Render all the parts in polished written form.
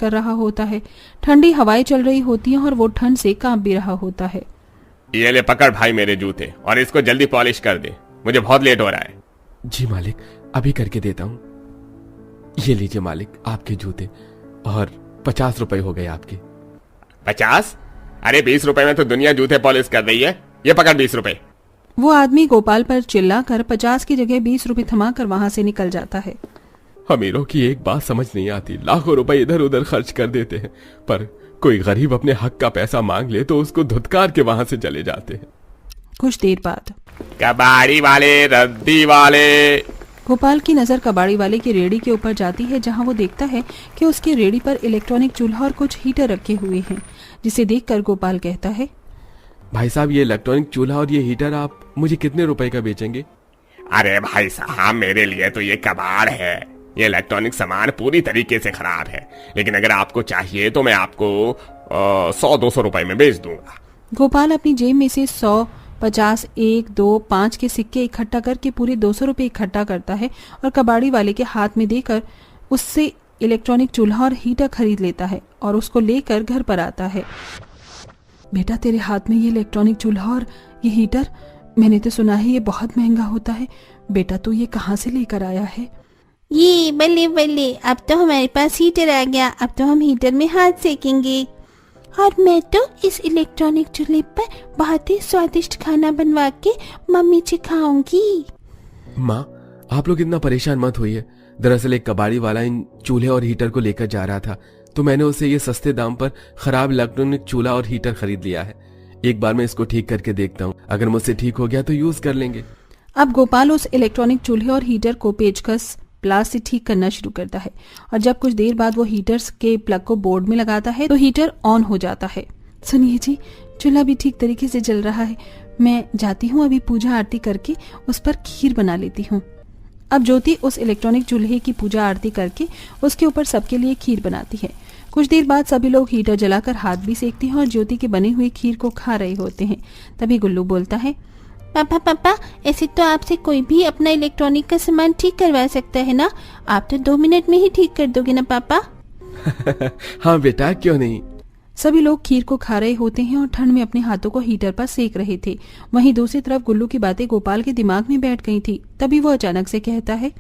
कर रहा होता है। ठंडी हवाएं चल रही होती हैं और वो ठंड से कांप भी रहा होता है। ये ले पकड़ भाई मेरे जूते और इसको जल्दी पॉलिश कर दे, मुझे बहुत लेट हो रहा है। जी मालिक, अभी करके देता हूँ। ये लीजिए मालिक आपके जूते, और 50 रुपए हो गए आपके। 50? अरे 20 रुपए में तो दुनिया जूते पॉलिश कर रही है, ये पकड़ 20 रुपए। वो आदमी गोपाल पर चिल्लाकर 50 की जगह 20 रुपए थमाकर वहां से निकल जाता है। अमीरों की एक बात समझ नहीं आती, लाखों रुपए इधर उधर खर्च कर देते हैं, पर कोई गरीब अपने हक का पैसा मांग ले तो उसको धुतकार के वहां से चले जाते हैं। कुछ देर बाद कबाड़ी वाले, रद्दी वाले। गोपाल की नजर कबाड़ी वाले की रेड़ी के ऊपर जाती है, जहां वो देखता है कि उसकी रेड़ी पर इलेक्ट्रॉनिक चूल्हा और कुछ हीटर रखे हुए हैं, जिसे देखकर गोपाल कहता है, भाई साहब ये इलेक्ट्रॉनिक चूल्हा और ये हीटर आप मुझे कितने रुपए का बेचेंगे? अरे भाई साहब, मेरे लिए तो ये कबाड़ है, ये इलेक्ट्रॉनिक सामान पूरी तरीके से खराब है, लेकिन अगर आपको चाहिए तो मैं आपको 100-200 रुपए में बेच दूंगा। गोपाल अपनी जेब में से 100, 50, 1, 2, 5 के सिक्के इकट्ठा करके पूरे 200 रुपए इकट्ठा करता है और कबाड़ी वाले के हाथ में देकर उससे इलेक्ट्रॉनिक चूल्हा और हीटर खरीद लेता है और उसको लेकर घर पर आता है। बेटा, तेरे हाथ में ये इलेक्ट्रॉनिक चूल्हा और ये हीटर, मैंने तो सुना है ये बहुत महंगा होता है। बेटा, तू ये कहाँ से लेकर आया है? ये बल्ले बल्ले, अब तो हमारे पास हीटर आ गया, अब तो हम हीटर में हाथ सेकेंगे और मैं तो इस इलेक्ट्रॉनिक चूल्हे पर बहुत ही स्वादिष्ट खाना बनवा के मम्मी से खाऊंगी। माँ, आप लोग इतना परेशान मत होइए। दरअसल एक कबाड़ी वाला इन चूल्हे और हीटर को लेकर जा रहा था, तो मैंने उसे ये सस्ते दाम पर खराब इलेक्ट्रॉनिक चूल्हा और हीटर खरीद लिया है। एक बार मैं इसको ठीक करके देखता हूँ, अगर मुझसे ठीक हो गया तो यूज कर लेंगे। अब गोपाल उस इलेक्ट्रॉनिक चूल्हे और हीटर को पेचकस प्लास से ठीक करना शुरू करता है और जब कुछ देर बाद वो हीटर्स के प्लग को बोर्ड में लगाता है तो हीटर ऑन हो जाता है। सुनिए जी, चूल्हा भी ठीक तरीके से जल रहा है, मैं जाती हूँ अभी पूजा आरती करके उस पर खीर बना लेती हूँ। अब ज्योति उस इलेक्ट्रॉनिक चूल्हे की पूजा आरती करके उसके ऊपर सबके लिए खीर बनाती है। कुछ देर बाद सभी लोग हीटर जलाकर हाथ भी सेकते हैं और ज्योति की बनी हुई खीर को खा रहे होते हैं। तभी गुल्लू बोलता है, पापा पापा, ऐसे तो आपसे कोई भी अपना इलेक्ट्रॉनिक का सामान ठीक करवा सकता है ना? आप तो 2 मिनट में ही ठीक कर दोगे ना पापा? हाँ बेटा, क्यों नहीं। सभी लोग खीर को खा रहे होते हैं और ठंड में अपने हाथों को हीटर पर सेक रहे थे। वहीं दूसरी तरफ गुल्लू की बातें गोपाल के दिमाग में बैठ गई थी। तभी वो अचानक से कहता है,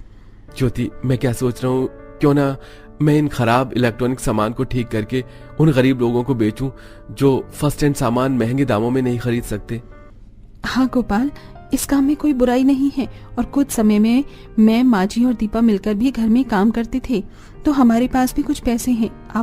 ज्योति, मैं क्या सोच रहा हूँ, क्यों ना मैं इन खराब इलेक्ट्रॉनिक सामान को ठीक करके उन गरीब लोगों को बेचूं जो फर्स्ट हैंड सामान महंगे दामों में नहीं खरीद सकते। हाँ गोपाल, इस काम में कोई बुराई नहीं है और कुछ समय में मैं, माँ जी और दीपा मिलकर भी घर में काम करते थे, तो हमारे पास भी कुछ पैसे हैं। आप